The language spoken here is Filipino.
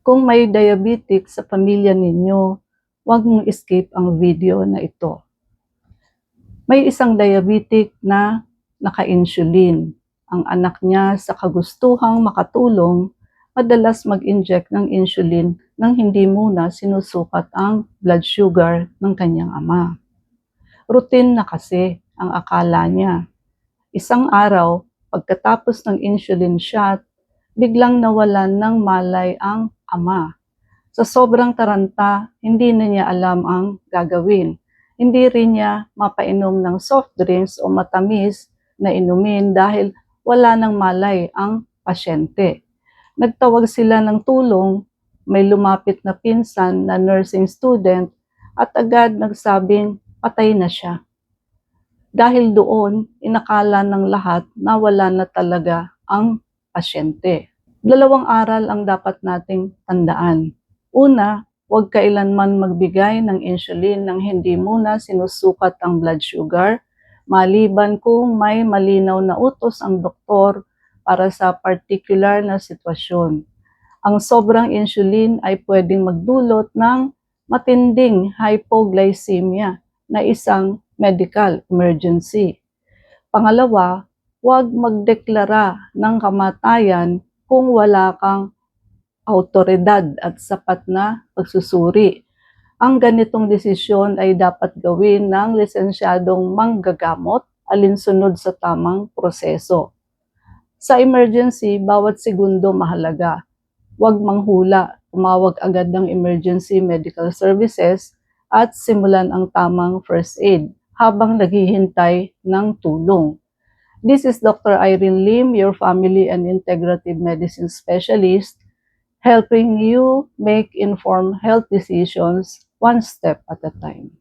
Kung may diabetic sa pamilya ninyo, huwag mong skip ang video na ito. May isang diabetic na naka-insulin. Ang anak niya sa kagustuhang makatulong, madalas mag-inject ng insulin nang hindi muna sinusukat ang blood sugar ng kanyang ama. Routine na kasi ang akala niya. Isang araw, pagkatapos ng insulin shot, biglang nawalan ng malay ang ama. Sa sobrang taranta, hindi na niya alam ang gagawin. Hindi rin niya mapainom ng soft drinks o matamis na inumin dahil wala nang malay ang pasyente. Nagtawag sila ng tulong, may lumapit na pinsan na nursing student at agad nagsabing patay na siya. Dahil doon, inakala ng lahat na wala na talaga ang pasyente. 2 aral ang dapat nating tandaan. Una, huwag kailanman magbigay ng insulin nang hindi muna sinusukat ang blood sugar, maliban kung may malinaw na utos ang doktor para sa particular na sitwasyon. Ang sobrang insulin ay pwedeng magdulot ng matinding hypoglycemia na isang medical emergency. Pangalawa, huwag magdeklara ng kamatayan kung wala kang awtoridad at sapat na pagsusuri. Ang ganitong desisyon ay dapat gawin ng lisensyadong manggagamot alinsunod sa tamang proseso. Sa emergency, bawat segundo mahalaga. Huwag manghula, tumawag agad ng emergency medical services at simulan ang tamang first aid habang naghihintay ng tulong. This is Dr. Irene Lim, your family and integrative medicine specialist, helping you make informed health decisions one step at a time.